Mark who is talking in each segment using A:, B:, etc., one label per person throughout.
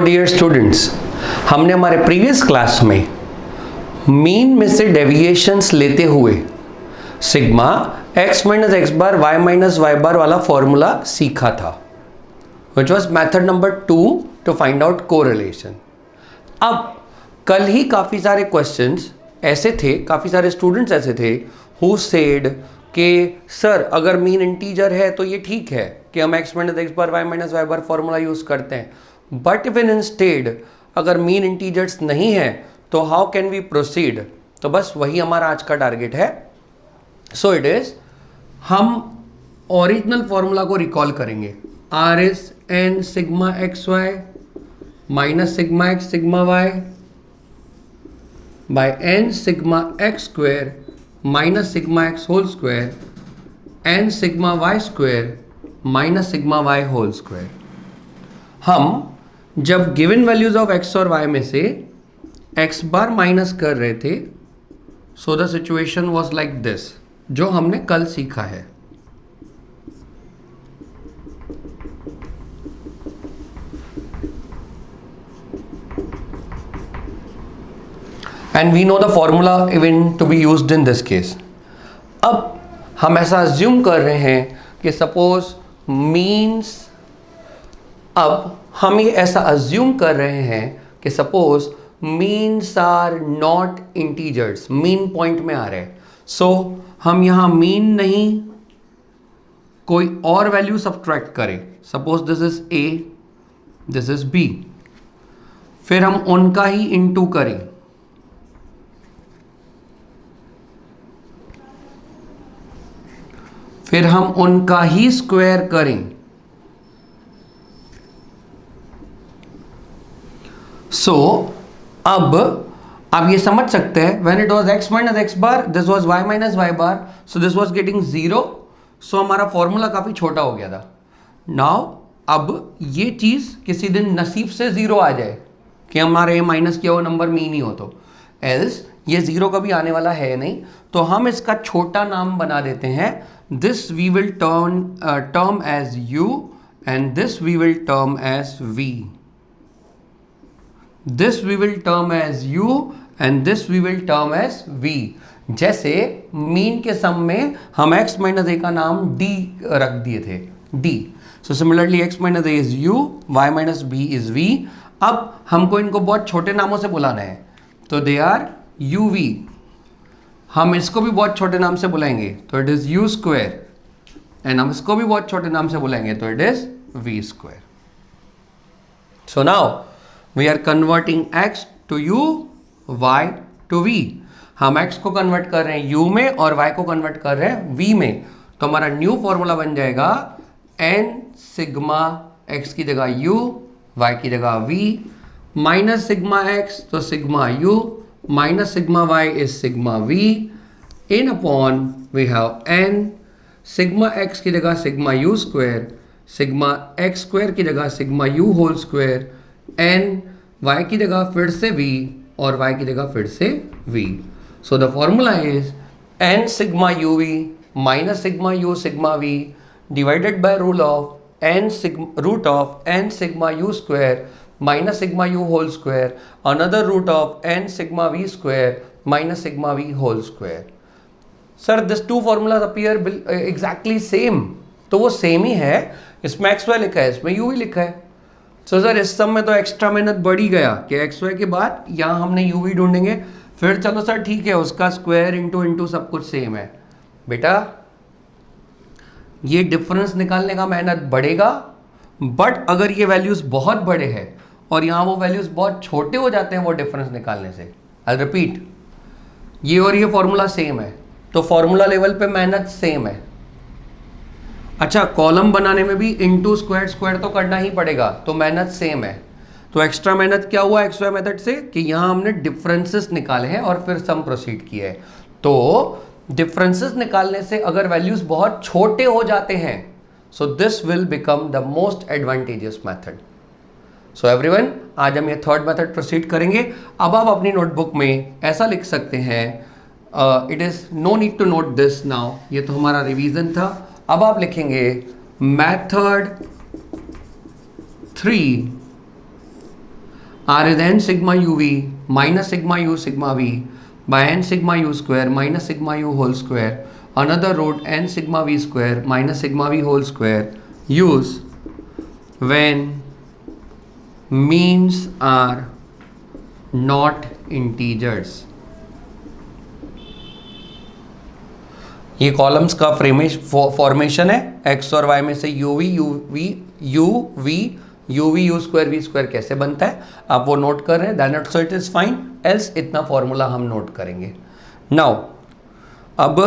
A: Dear students, हमने हमारे previous class में मीन में से डेविएशंस लेते हुए sigma x minus x bar y minus y bar वाला फॉर्मूला सीखा था, which was method number 2 to find out correlation. अब कल ही काफ़ी सारे क्वेश्चंस ऐसे थे, काफ़ी सारे स्टूडेंट्स ऐसे थे हु सेड कि सर अगर मीन इंटीजर है तो ये ठीक है कि हम x minus x bar y minus y बार फॉर्मूला यूज़ करते हैं, बट इफ इंस्टेड अगर मीन इंटीजर्स नहीं है तो हाउ कैन वी प्रोसीड। तो बस वही हमारा आज का टारगेट है। सो इट इज, हम ओरिजिनल फॉर्मूला को रिकॉल करेंगे। R is n sigma x y minus sigma x sigma y by n sigma x square minus sigma x whole square n sigma y square minus sigma y whole square. हम जब given values of x और y में से x bar minus कर रहे थे, so the situation was like this, जो हमने कल सीखा है। And we know the formula even to be used in this case. अब हम ऐसा अज्यूम कर रहे हैं कि सपोज मीन्स, अब हम ये ऐसा अज्यूम कर रहे हैं कि suppose means are not integers, mean point में आ रहे हैं। सो हम यहां मीन नहीं कोई और वैल्यू सब्ट्रैक्ट करें। Suppose this is a, this is b, फिर हम उनका ही इनटू करें। फिर हम उनका ही स्क्वायर करें। सो अब आप ये समझ सकते हैं, when it was x minus x bar this was y minus y bar, so this was getting 0। So हमारा फॉर्मूला काफी छोटा हो गया था। नाउ अब ये चीज किसी दिन नसीब से 0 आ जाए कि हमारे माइनस किया हुआ नंबर मीन ही हो, तो एल्स ये 0 कभी आने वाला है नहीं, तो हम इसका छोटा नाम बना देते हैं। This we will term as u and this we will term as v। This we will term as u and this we will term as v। जैसे मीन के सम में हम x माइनस ए का नाम d रख दिए थे, d। So similarly x minus A is u, y minus b is v। अब हमको इनको बहुत छोटे नामों से बुलाना है, तो दे आर uv। हम इसको भी बहुत छोटे नाम से बुलाएंगे तो it is u square, and हम इसको भी बहुत छोटे नाम से बुलाएंगे तो it is v square. So now we are converting x to u, y to v। हम x को कन्वर्ट कर रहे हैं u में और y को कन्वर्ट कर रहे हैं v में, तो हमारा न्यू फॉर्मूला बन जाएगा n सिग्मा x की जगह u, y की जगह v, माइनस सिग्मा x तो sigma u minus sigma y is sigma v, in upon we have n sigma x की जगह sigma u square, sigma x square की जगह sigma u whole square, n y की जगह फिर से v और y की जगह फिर से v। So the formula is n sigma uv minus sigma u sigma v divided by root of n sigma u square minus sigma u whole square, another root of n sigma v square minus sigma v whole square. Sir this two formulas appear exactly same, तो वो same ही है। इसमें x Y लिखा है, इसमें u ही लिखा है। So sir इस सब में तो एक्स्ट्रा मेहनत बढ़ ही गया कि एक्स वाई के बाद यहाँ हमने यू वी ढूंढेंगे, फिर चलो सर ठीक है उसका स्क्वायर इंटू सब कुछ सेम है। बेटा ये डिफरेंस निकालने का मेहनत बढ़ेगा, बट अगर ये वैल्यूज बहुत बड़े हैं और यहाँ वो वैल्यूज बहुत छोटे हो जाते हैं वो डिफरेंस निकालने से, आई रिपीट, ये और ये फॉर्मूला सेम है तो फॉर्मूला लेवल पे मेहनत सेम है। अच्छा, कॉलम बनाने में भी इनटू स्क्वायर स्क्वायर तो करना ही पड़ेगा, तो मेहनत सेम है। तो एक्स्ट्रा मेहनत क्या हुआ एक्स वाई मेथड से कि यहाँ हमने डिफरेंसेस निकाले हैं और फिर सम प्रोसीड किया है। तो डिफरेंसेस निकालने से अगर वैल्यूज बहुत छोटे हो जाते हैं, so this will become the most advantageous method. So everyone, आज हम ये थर्ड मेथड प्रोसीड करेंगे। अब आप अपनी नोटबुक में ऐसा लिख सकते हैं, it is no need to note this now, ये तो हमारा रिवीजन था। अब आप लिखेंगे method 3 R is n sigma uv minus sigma u sigma v by n sigma u square minus sigma u whole square. Another root n sigma v square minus sigma v whole square. Use when means are not integers. ये columns का formation है x और y में से you square we square कैसे बनता है आप वो नोट कर रहे हैं, then it so it is fine, else इतना फॉर्मूला हम नोट करेंगे. नाउ अब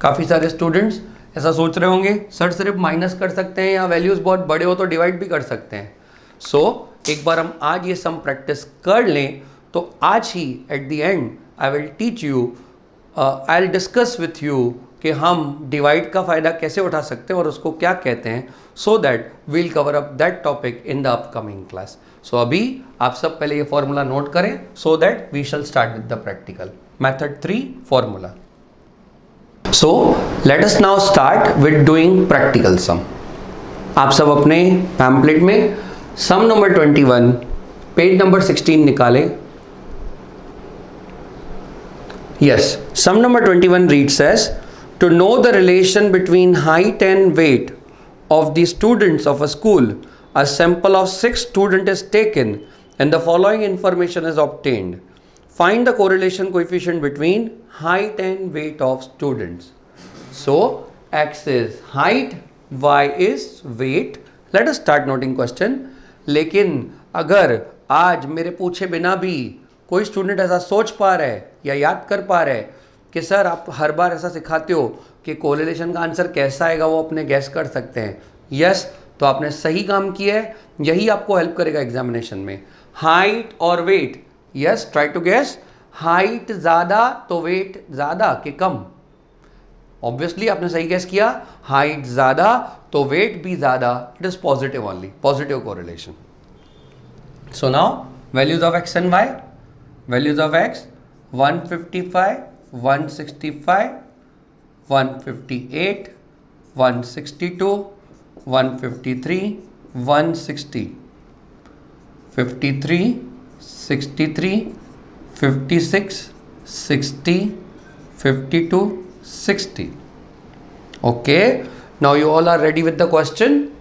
A: काफ़ी सारे स्टूडेंट्स ऐसा सोच रहे होंगे सर सिर्फ माइनस कर सकते हैं या वैल्यूज़ बहुत बड़े हो तो डिवाइड भी कर सकते हैं. सो एक बार हम आज ये सम प्रैक्टिस कर लें तो आज ही at the end I will teach you, I will discuss with you कि हम डिवाइड का फ़ायदा कैसे उठा सकते हैं और उसको क्या कहते हैं, so that we'll cover up that topic in the upcoming class. So अभी आप सब पहले ये फॉर्मूला नोट करें so that we shall start with the practical. Method 3 formula. So let us now start with doing practical sum. आप सब अपने pamphlet में सम नंबर 21 पेज नंबर 16 निकालें. Yes, some number 21 reads as to know the relation between height and weight of the students of a school, a sample of 6 students is taken and the following information is obtained. Find the correlation coefficient between height and weight of students. So x is height, y is weight. Let us start noting question. लेकिन अगर आज मेरे पूछे बिना भी कोई student ऐसा सोच पा रहा है या याद कर पा रहा है कि सर आप हर बार ऐसा सिखाते हो कि कोरिलेशन का आंसर कैसा आएगा वो अपने गैस कर सकते हैं, यस, तो आपने सही काम किया है. यही आपको हेल्प करेगा एग्जामिनेशन में. हाइट और weight, yes, try to guess. Height ज़्यादा तो वेट ज़्यादा कि कम? ऑब्वियसली आपने सही गैस किया. हाइट ज़्यादा तो वेट भी ज़्यादा. It is positive only, positive correlation. So now values of x and y. Values of x 155, 165, 158, 162, 153, 160, 53, 63, 56, 60, 52, 60. Okay, now you all are ready with the question.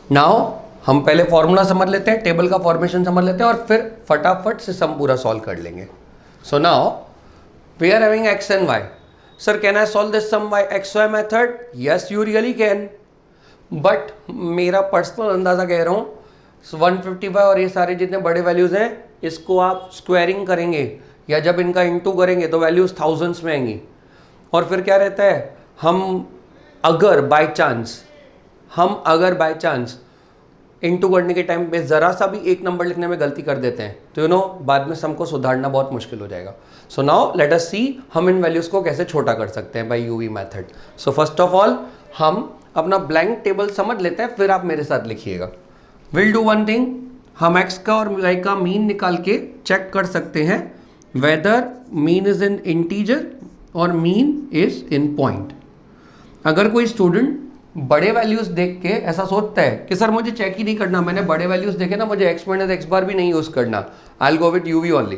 A: Now हम पहले फॉर्मूला समझ लेते हैं, टेबल का फॉर्मेशन समझ लेते हैं और फिर फटाफट से सम पूरा सॉल्व कर लेंगे. So now we are having x and y. Sir, can I solve this sum by xy method? Yes, you really can. But मेरा पर्सनल अंदाज़ा कह रहा हूँ 155 और ये सारे जितने बड़े वैल्यूज़ हैं इसको आप स्क्वायरिंग करेंगे या जब इनका इंटू करेंगे तो वैल्यूज़ थाउजेंड्स में आएंगी. और फिर क्या रहता है, हम अगर बाय चांस इंटू करने के टाइम पे ज़रा सा भी एक नंबर लिखने में गलती कर देते हैं तो बाद में सम को सुधारना बहुत मुश्किल हो जाएगा. सो नाउ लेट अस सी हम इन वैल्यूज़ को कैसे छोटा कर सकते हैं by u v method. So first of all हम अपना ब्लैंक टेबल समझ लेते हैं, फिर आप मेरे साथ लिखिएगा. विल डू वन थिंग, हम एक्स का और वाई का मीन निकाल के चेक कर सकते हैं whether mean is in integer और मीन इज़ इन पॉइंट. अगर कोई स्टूडेंट बड़े वैल्यूज़ देख के ऐसा सोचता है कि सर मुझे चेक ही नहीं करना, मैंने बड़े वैल्यूज़ देखे ना, मुझे एक्स माइनस एक्स बार भी नहीं यूज़ करना, I will go with UV only,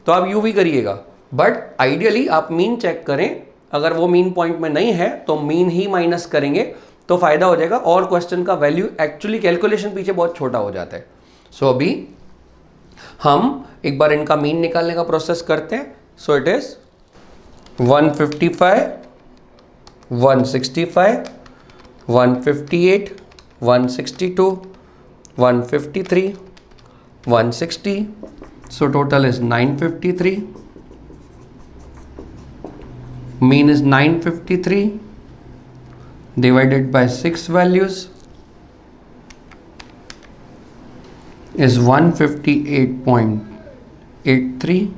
A: तो आप यूवी करिएगा. बट आइडियली आप मीन चेक करें. अगर वो मीन पॉइंट में नहीं है तो मीन ही माइनस करेंगे तो फ़ायदा हो जाएगा और क्वेश्चन का वैल्यू एक्चुअली कैलकुलेशन पीछे बहुत छोटा हो जाता है. सो अभी हम एक बार इनका मीन निकालने का प्रोसेस करते हैं. So it is 155, 165, 158, 162, 153, 160. So total is 953. Mean is 953 divided by 6 values is 158.83.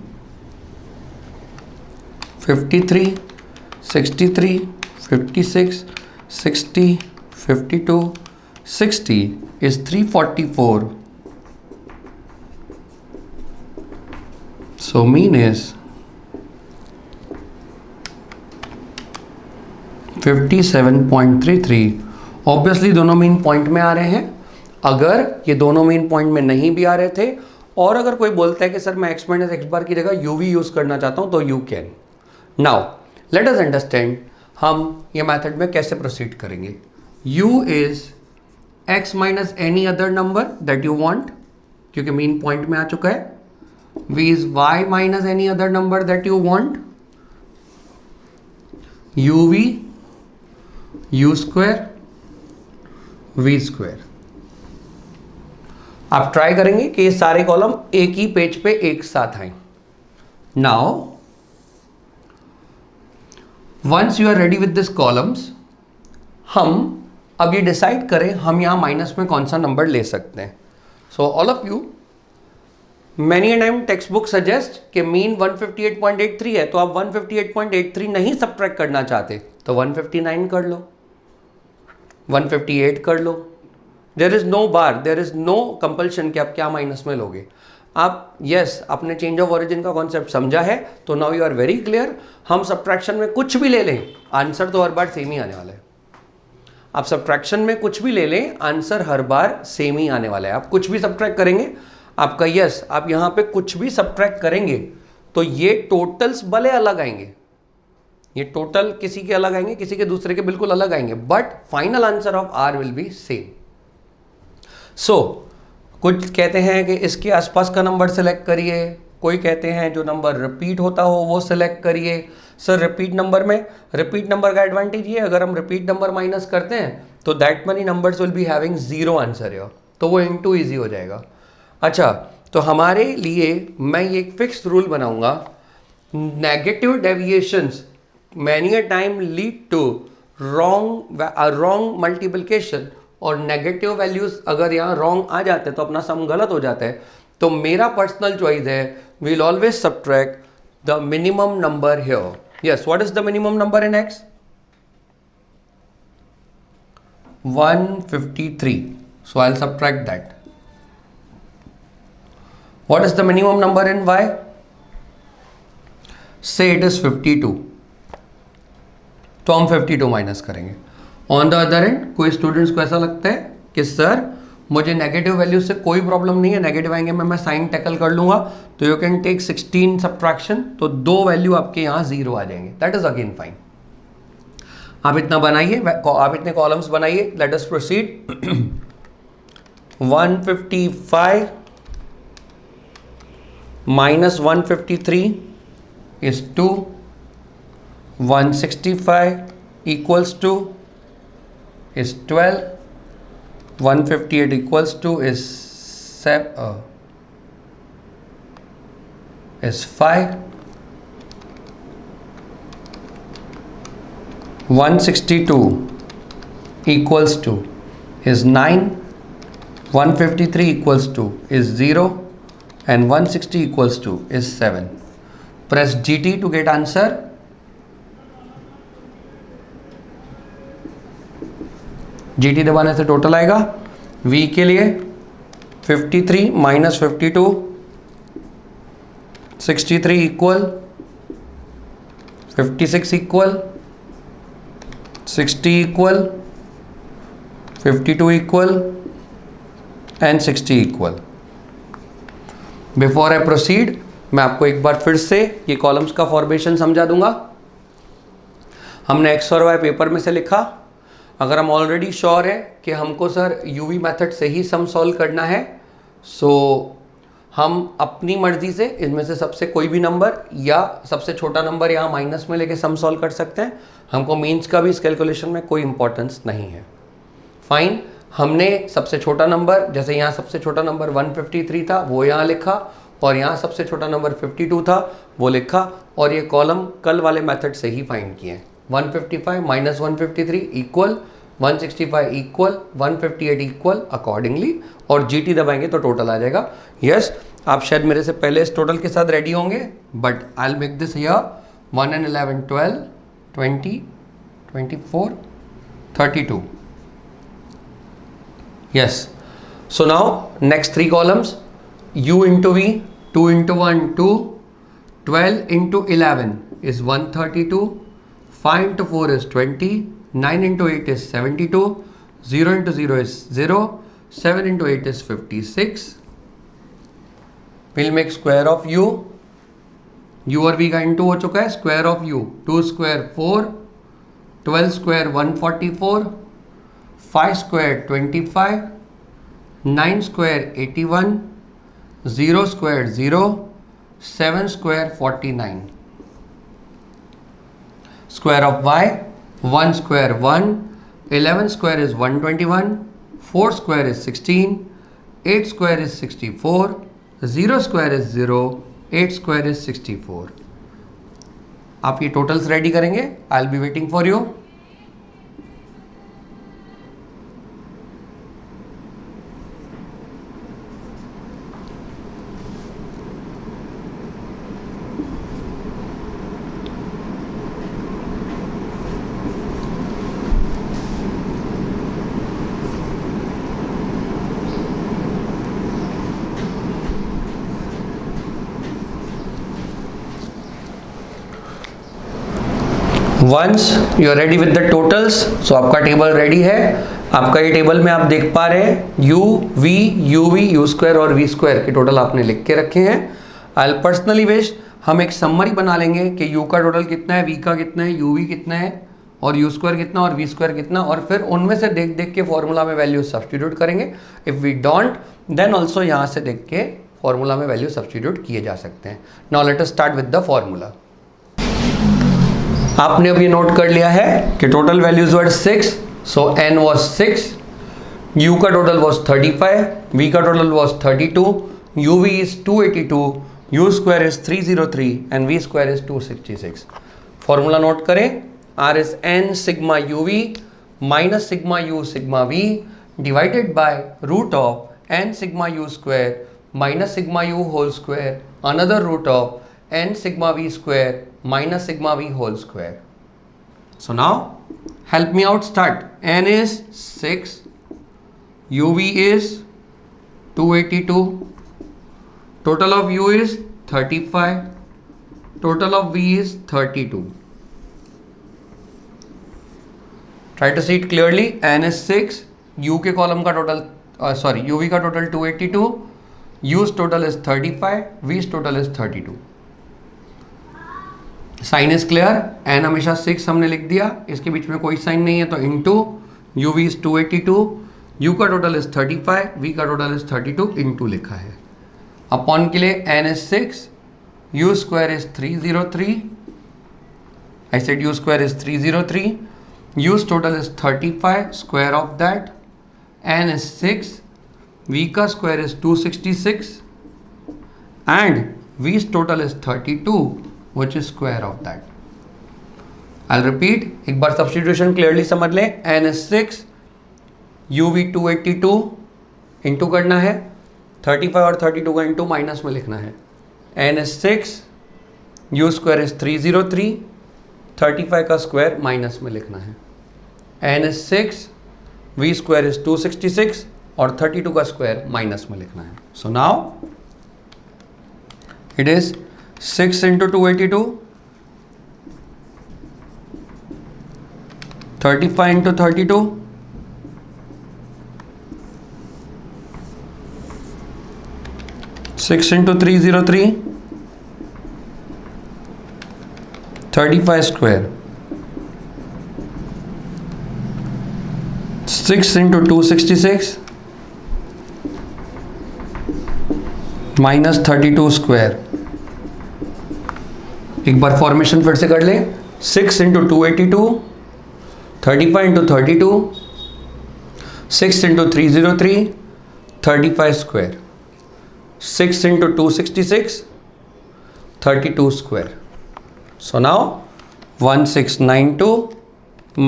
A: 53, 63, 56, 60, 52, 60 is 344. So mean is 57.33. Obviously दोनों मीन पॉइंट में आ रहे हैं अगर ये दोनों मेन पॉइंट में नहीं भी आ रहे थे, और अगर कोई बोलता है कि सर मैं एक्स माइनस एक्स बार की जगह यू वी यूज़ करना चाहता हूँ, तो you can. Now let us understand हम ये मेथड में कैसे प्रोसीड करेंगे। u इज x minus any other number that you want, क्योंकि मेन पॉइंट में आ चुका है। v is y minus any other number that you want, uv u square v square. आप ट्राई करेंगे कि ये सारे कॉलम एक ही पेज पे एक साथ आए। Now once you are ready with this columns, हम अब ये डिसाइड करें हम यहां माइनस में कौन सा नंबर ले सकते हैं। So all of you, many time text book suggest कि मीन 158.83 है, तो आप 158.83 नहीं सब्ट्रैक्ट करना चाहते तो 159 कर लो, 158 कर लो। There is no bar, there is no compulsion कि आप क्या माइनस में लोगे। आप आपने चेंज ऑफ ओरिजिन का कॉन्सेप्ट समझा है, तो now you are very clear. हम सब्ट्रैक्शन में कुछ भी ले लें, आंसर तो हर बार सेम ही आने वाला है। आप सब्ट्रैक्शन में कुछ भी ले लें, आंसर हर बार सेम ही आने वाला है। आप कुछ भी सब्ट्रैक्ट करेंगे, आपका आप यहाँ पे कुछ भी सब्ट्रैक्ट करेंगे तो ये टोटल्स भले अलग आएंगे, ये टोटल किसी के अलग आएंगे, किसी के दूसरे के बिल्कुल अलग आएंगे, but final answer of R will be same. So कुछ कहते हैं कि इसके आसपास का नंबर सेलेक्ट करिए, कोई कहते हैं जो नंबर रिपीट होता हो वो सिलेक्ट करिए। सर रिपीट नंबर का एडवांटेज ये, अगर हम रिपीट नंबर माइनस करते हैं तो that money numbers will be having zero answer है, तो वो इनटू ईजी हो जाएगा। अच्छा, तो हमारे लिए मैं ये एक फिक्स रूल बनाऊंगा, negative deviations many a time lead to wrong multiplication, और नेगेटिव वैल्यूज अगर यहाँ रॉन्ग आ जाते हैं तो अपना सम गलत हो जाता है। तो मेरा पर्सनल चॉइस है, we'll always subtract the minimum number here. Yes, what is the minimum number in x? 153, so I'll subtract that. What is the minimum number in y? Say it is 52, तो हम 52 minus करेंगे। On the other and कोई students को ऐसा लगता है कि sir मुझे नेगेटिव वैल्यू से कोई प्रॉब्लम नहीं है, नेगेटिव आएंगे मैं साइन टैकल कर लूंगा, तो यू कैन टेक 16 सब्ट्रैक्शन, तो दो वैल्यू आपके यहाँ जीरो आ जाएंगे, दैट इज अगेन फाइन। आप इतना बनाइए, आप इतने कॉलम्स बनाइए। Let us proceed. 155 minus 153 is 2, 165 equals to is 12, 158 equals to is 5, 162 equals to is 9, 153 equals to is 0, and 160 equals to is 7. Press GT to get answer. GT दबाने से total आएगा। V के लिए 53 minus 52, 63 equal, 56 equal, 60 equal, 52 equal and 60 equal. Before I proceed, मैं आपको एक बार फिर से ये कॉलम्स का फॉर्मेशन समझा दूंगा। हमने एक्स और वाई पेपर में से लिखा। अगर हम ऑलरेडी श्योर है कि हमको सर यूवी मेथड से ही सम सॉल्व करना है, सो हम अपनी मर्जी से इनमें से सबसे कोई भी नंबर या सबसे छोटा नंबर यहाँ माइनस में लेके सम सॉल्व कर सकते हैं। हमको मीन्स का भी इस कैलकुलेशन में कोई इंपॉर्टेंस नहीं है। फाइन, हमने सबसे छोटा नंबर, जैसे यहाँ सबसे छोटा नंबर 153 था वो यहाँ लिखा, और यहाँ सबसे छोटा नंबर 52 था वो लिखा, और ये कॉलम कल वाले मेथड से ही फाइंड किए हैं। 155 minus 153 equal, 165 equal, 158 equal accordingly, और GT दबाएंगे तो टोटल आ जाएगा। यस, आप शायद मेरे से पहले इस टोटल के साथ रेडी होंगे, but I will make this here 1 and 11 12 20 24 32। Yes, so now next 3 columns, u into v, 2 into 1 2, 12 into 11 is 132, 5 into 4 is 20, 9 into 8 is 72, 0 into 0 is 0, 7 into 8 is 56. We'll make square of u. u और v का into हो चुका है. Square of u, 2 square 4, 12 square 144, 5 square 25, 9 square 81, 0 square 0, 7 square 49. Square of y, 1 square 1, 11 square is 121, 4 square is 16, 8 square is 64, 0 square is 0, 8 square is 64. आप ये totals ready करेंगे. I will be waiting for you. Once you are ready with the totals, so आपका table ready है. आपका ये table में आप देख पा रहे हैं u v u v u square और वी स्क्वायर के टोटल आपने लिख के रखे हैं. आई पर्सनली विश हम एक समरी बना लेंगे कि यू का टोटल कितना है, वी का कितना है, यू वी कितना है और यू स्क्वायर कितना और वी स्क्वायर कितना, और फिर उनमें से देख देख के फॉर्मूला में वैल्यू सब्सटीट्यूट करेंगे. If we don't then also यहाँ से देख के फॉर्मूला में वैल्यू सब्सटीट्यूट किए जा सकते हैं. Now let us start with the formula. आपने अभी नोट कर लिया है कि total values were 6, so n was 6, u का टोटल वॉज 35, v का total was 32, uv is 282, u square is 303 and v square is 266. Formula note करें. r is n sigma uv minus sigma u sigma v divided by root of n sigma u square minus sigma u whole square another root of n sigma v square minus sigma v whole square. So now help me out. Start. n is 6, uv is 282, total of u is 35, total of v is 32. Try to see it clearly. n is 6, u के column का total uv का total 282, u's total is 35, v's total is 32. Sign is clear. N हमेशा 6 हमने लिख दिया, इसके बीच में कोई साइन नहीं है तो into U V is 282, U का टोटल इज 35, वी का टोटल इज 32 इंटू लिखा है. अपॉन के लिए N is 6, U square is 303, I said U square is 303, U's total is 35, square of that N is 6, V का square is 266 and V's total is 32 which is square of that. I'll repeat. एक बार substitution clearly समझ लें. n is 6, uv 282 into करना है, 35 और 32 का into minus में लिखना है. n is 6, u square is 303, 35 का स्क्वायर माइनस में लिखना है. n is 6, v square is 266 और 32 का स्क्वायर माइनस में लिखना है. So now it is 6 into 282, 35 into 32, 6 into 303, 35 square, 6 into 266 minus 32 square. एक बार फॉर्मेशन फिर से कर लें. 6 into 282, 35 into 32, 6 into 303, 35 square, 6 into 266, 32 square. So now 1692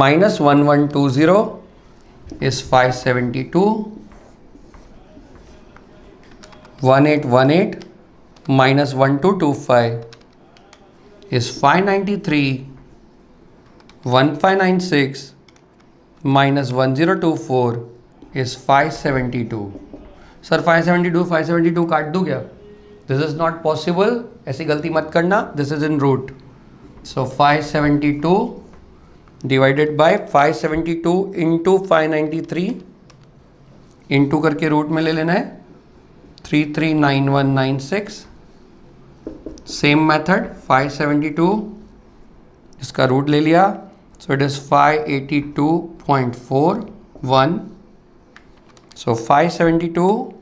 A: minus 1120 is 572, 1818 minus 1225 is 593, 1596 minus 1024 is 572. Sir 572 काट दूँ क्या? This is not possible. ऐसी गलती मत करना. This is in root. So 572 divided by 572 into 593 into करके रूट में ले लेना है 339196। सेम मेथड 572, इसका रूट ले लिया, सो it is 582.41। So 572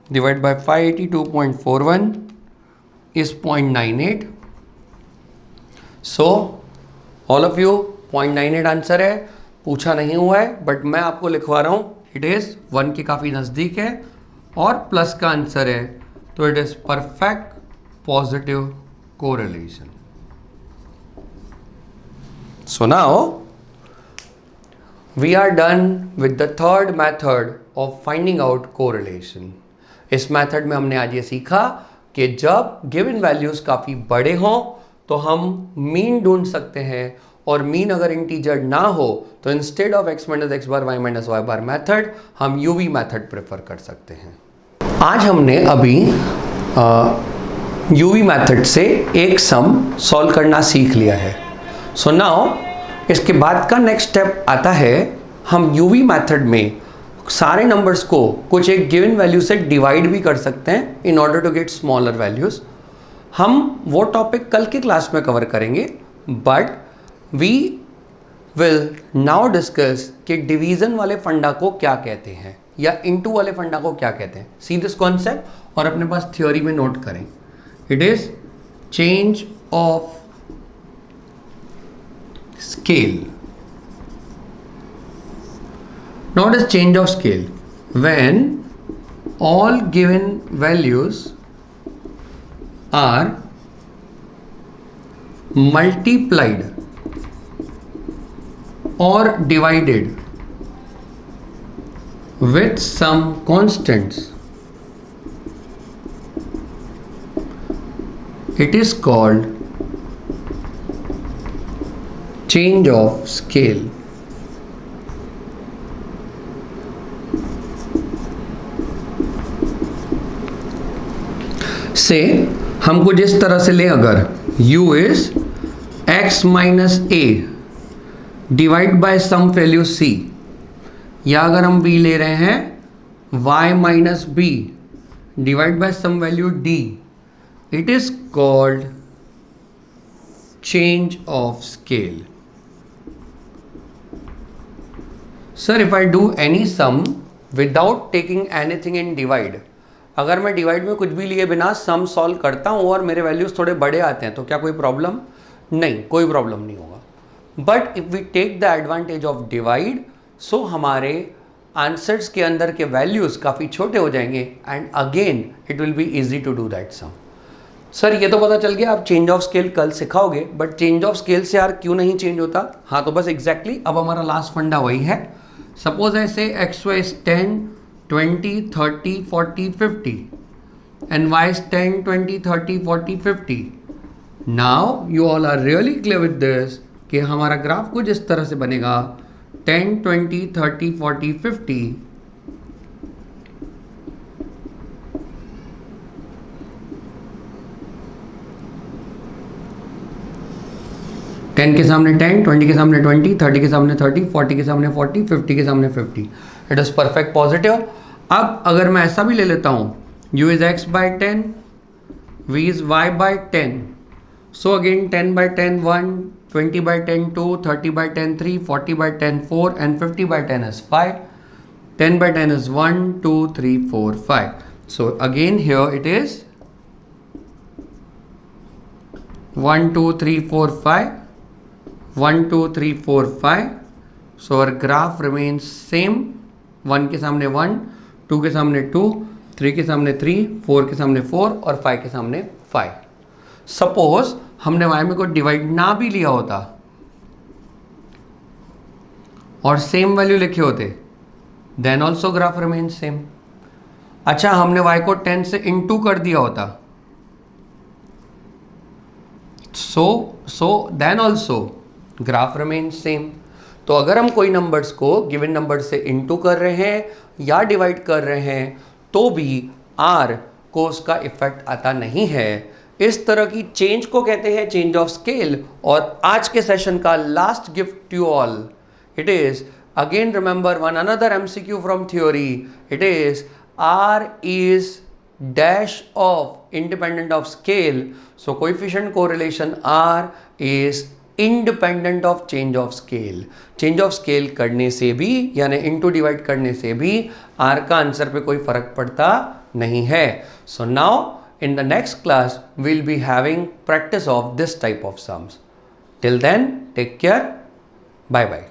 A: divide by 582.41 is 0.98. So all of you 0.98 answer है, पूछा नहीं हुआ है बट मैं आपको लिखवा रहा हूँ, इट इज़ 1 के काफ़ी नज़दीक है और प्लस का आंसर है, तो it is perfect positive correlation. So now we are done with the third method of finding out correlation. इस मेथड में हमने आज ये सीखा कि जब गिवन वैल्यूज काफ़ी बड़े हों तो हम मीन ढूंढ सकते हैं, और मीन अगर इंटीजर ना हो तो instead of x minus x bar y minus y bar method हम यूवी मेथड प्रेफर कर सकते हैं। आज हमने अभी यूवी मेथड से एक सम सॉल्व करना सीख लिया है। सो नाउ इसके बाद का नेक्स्ट स्टेप आता है, हम यूवी मेथड में सारे नंबर्स को कुछ एक गिवन वैल्यू से डिवाइड भी कर सकते हैं in order to get smaller values. हम वो टॉपिक कल के क्लास में कवर करेंगे, but we will now discuss कि डिवीजन वाले फंडा को क्या कहते हैं या इनटू वाले फंडा को क्या कहते हैं। सी दिस कॉन्सेप्ट और अपने पास थ्योरी में नोट करें। It is change of scale. Not as change of scale, when all given values are multiplied or divided with some constants, it is called change of scale. से हमको जिस तरह से ले, अगर u इज x minus a divide by some value c, या अगर हम b ले रहे हैं y minus b divide by some value d, it is called change of scale. Sir if I do any sum without taking anything in divide, अगर मैं divide में कुछ भी लिए बिना सम सॉल्व करता हूँ और मेरे वैल्यूज थोड़े बड़े आते हैं तो क्या कोई प्रॉब्लम? नहीं, कोई प्रॉब्लम नहीं होगा। But if we take the advantage of divide, so हमारे आंसर्स के अंदर के वैल्यूज काफ़ी छोटे हो जाएंगे and again it will be easy to do that sum. Sir ये तो पता चल गया आप चेंज ऑफ स्केल कल सिखाओगे, बट चेंज ऑफ स्केल से यार क्यों नहीं चेंज होता? हाँ तो बस एग्जैक्टली अब हमारा लास्ट फंडा वही है। सपोज ऐसे x Y is 10 20 30 40 50 and y is 10 20 30 40 50। now you all are really clear with this कि हमारा ग्राफ कुछ इस तरह से बनेगा 10 20 30 40 50। 10 के सामने 10, 20 के सामने 20, 30 के सामने 30, 40 के सामने 40, 50 के सामने 50। It is perfect positive. अब अगर मैं ऐसा भी ले लेता हूँ, u इज x by 10, v is y by 10, so again 10 by 10 1, 20 by 10 2, 30 by 10 3, 40 by 10 4 and 50 by 10 is 5, 10 by 10 is 1 2 3 4 5। so again here it is 1 2 3 4 5, 1 2 3 4 5। so our graph remains same, 1 के सामने 1, 2 के सामने 2, 3 के सामने 3, 4 के सामने 4 और 5 के सामने 5। सपोज हमने y में कोई डिवाइड ना भी लिया होता और सेम वैल्यू लिखे होते, then also graph remain same. अच्छा हमने y को 10 से इनटू कर दिया होता, so then also graph remain same. तो अगर हम कोई नंबर्स को गिवन नंबर से इनटू कर रहे हैं या डिवाइड कर रहे हैं तो भी r को उसका इफेक्ट आता नहीं है। इस तरह की चेंज को कहते हैं चेंज ऑफ स्केल। और आज के सेशन का last gift to all, it is Again, remember one another MCQ from theory. It is R is dash of independent of scale. So coefficient correlation R is independent of change of scale. Change of scale करने से भी यानी into divide करने से भी R का answer पे कोई फर्क पड़ता नहीं है. So now in the next class we'll be having practice of this type of sums. Till then, take care. Bye bye.